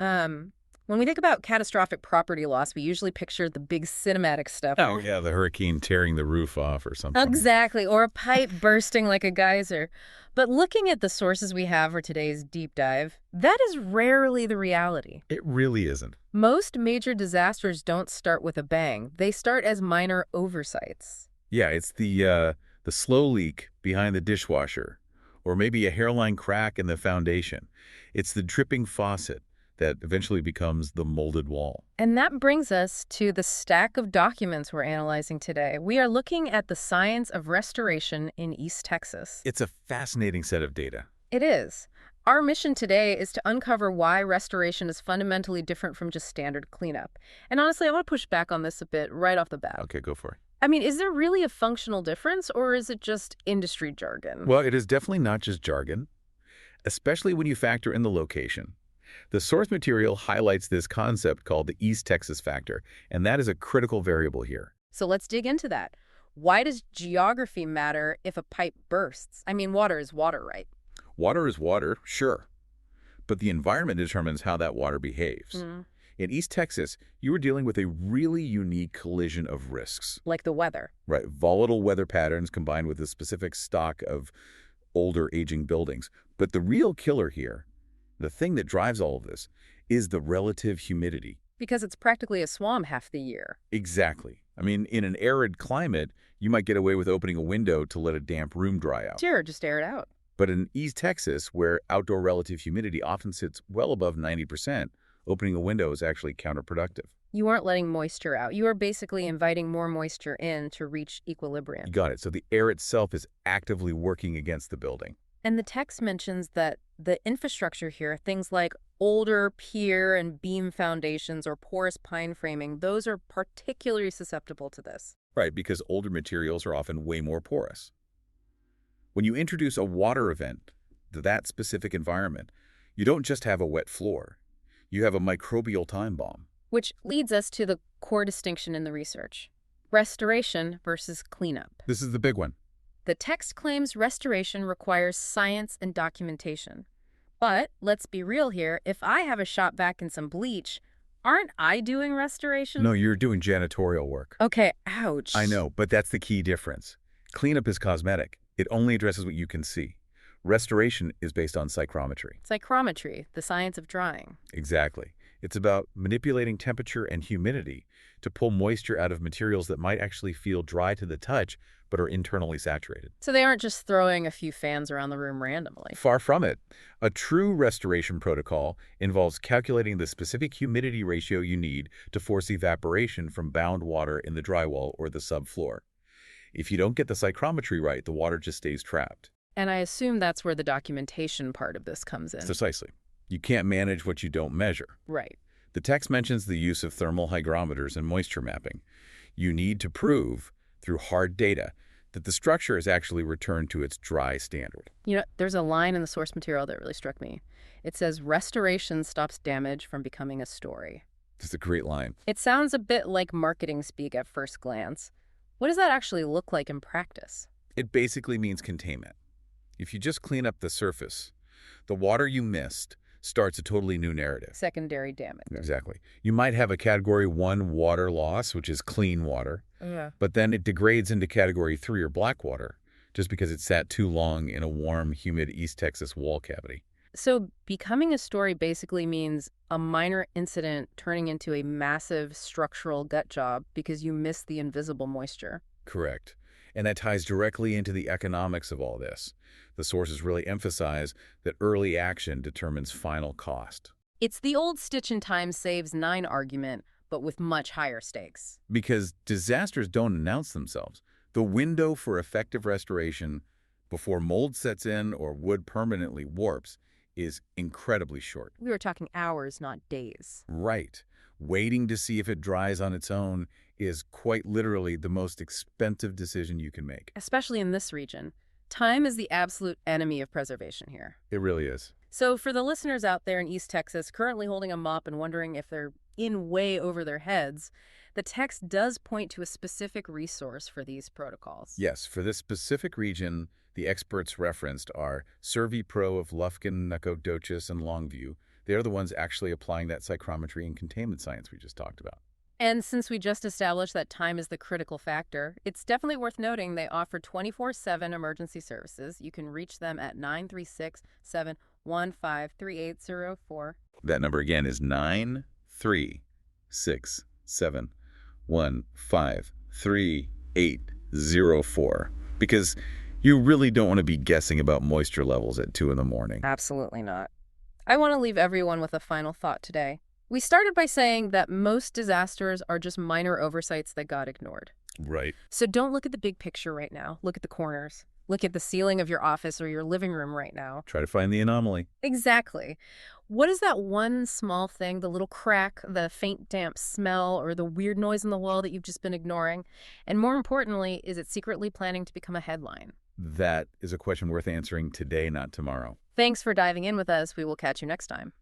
When we think about catastrophic property loss, we usually picture the big cinematic stuff. Oh, yeah, the hurricane tearing the roof off or something. Exactly, or a pipe bursting like a geyser. But looking at the sources we have for today's deep dive, that is rarely the reality. It really isn't. Most major disasters don't start with a bang. They start as minor oversights. Yeah, it's the slow leak behind the dishwasher, or maybe a hairline crack in the foundation. It's the dripping faucet that eventually becomes the molded wall. And that brings us to the stack of documents we're analyzing today. We are looking at the science of restoration in East Texas. It's a fascinating set of data. It is. Our mission today is to uncover why restoration is fundamentally different from just standard cleanup. And honestly, I want to push back on this a bit right off the bat. Okay, go for it. I mean, is there really a functional difference, or is it just industry jargon? Well, it is definitely not just jargon, especially when you factor in the location. The source material highlights this concept called the East Texas factor, and that is a critical variable here. So let's dig into that. Why does geography matter if a pipe bursts? I mean, water is water, right? Water is water, sure, but the environment determines how that water behaves. Mm. In East Texas, you were dealing with a really unique collision of risks. Like the weather. Right, volatile weather patterns combined with a specific stock of older aging buildings. But the real killer here, the thing that drives all of this, is the relative humidity. Because it's practically a swamp half the year. Exactly. I mean, in an arid climate, you might get away with opening a window to let a damp room dry out. Sure, just air it out. But in East Texas, where outdoor relative humidity often sits well above 90%, opening a window is actually counterproductive. You aren't letting moisture out. You are basically inviting more moisture in to reach You equilibrium. got it. So the air itself is actively working against the building. And the text mentions that the infrastructure here, things like older pier and beam foundations or porous pine framing, those are particularly susceptible to this. Right, because older materials are often way more porous. When you introduce a water event to that specific environment, you don't just have a wet floor. You have a microbial time bomb. Which leads us to the core distinction in the research. Restoration versus cleanup. This is the big one. The text claims restoration requires science and documentation. But let's be real here, if I have a shop vac and some bleach, aren't I doing restoration? No, you're doing janitorial work. Okay, ouch. I know, but that's the key difference. Cleanup is cosmetic. It only addresses what you can see. Restoration is based on psychrometry. Psychrometry, the science of drying. Exactly. It's about manipulating temperature and humidity to pull moisture out of materials that might actually feel dry to the touch but are internally saturated. So they aren't just throwing a few fans around the room randomly. Far from it. A true restoration protocol involves calculating the specific humidity ratio you need to force evaporation from bound water in the drywall or the subfloor. If you don't get the psychrometry right, the water just stays trapped. And I assume that's where the documentation part of this comes in. Precisely. You can't manage what you don't measure. Right. The text mentions the use of thermal hygrometers and moisture mapping. You need to prove, through hard data, that the structure is actually returned to its dry standard. You know, there's a line in the source material that really struck me. It says, restoration stops damage from becoming a story. It's a great line. It sounds a bit like marketing speak at first glance. What does that actually look like in practice? It basically means containment. If you just clean up the surface, the water you missed starts a totally new narrative. Secondary damage. Exactly. You might have a Category 1 water loss, which is clean water, Yeah. but then it degrades into Category 3 or black water just because it sat too long in a warm, humid East Texas wall cavity. So becoming a story basically means a minor incident turning into a massive structural gut job because you missed the invisible moisture. Correct. And that ties directly into the economics of all this. The sources really emphasize that early action determines final cost. It's the old stitch in time saves 9 argument, but with much higher stakes. Because disasters don't announce themselves. The window for effective restoration before mold sets in or wood permanently warps is incredibly short. We were talking hours, not days. Right. Waiting to see if it dries on its own is quite literally the most expensive decision you can make. Especially in this region. Time is the absolute enemy of preservation here. It really is. So for the listeners out there in East Texas currently holding a mop and wondering if they're in way over their heads, the text does point to a specific resource for these protocols. Yes, for this specific region, the experts referenced are Survey Pro of Lufkin, Nacogdoches, and Longview. They're the ones actually applying that psychrometry and containment science we just talked about. And since we just established that time is the critical factor, it's definitely worth noting they offer 24/7 emergency services. You can reach them at 936-715-3804. That number again is 936-715-3804. Because you really don't want to be guessing about moisture levels at 2 in the morning. Absolutely not. I want to leave everyone with a final thought today. We started by saying that most disasters are just minor oversights that got ignored. Right. So don't look at the big picture right now. Look at the corners. Look at the ceiling of your office or your living room right now. Try to find the anomaly. Exactly. What is that one small thing, the little crack, the faint damp smell, or the weird noise in the wall that you've just been ignoring? And more importantly, is it secretly planning to become a headline? That is a question worth answering today, not tomorrow. Thanks for diving in with us. We will catch you next time.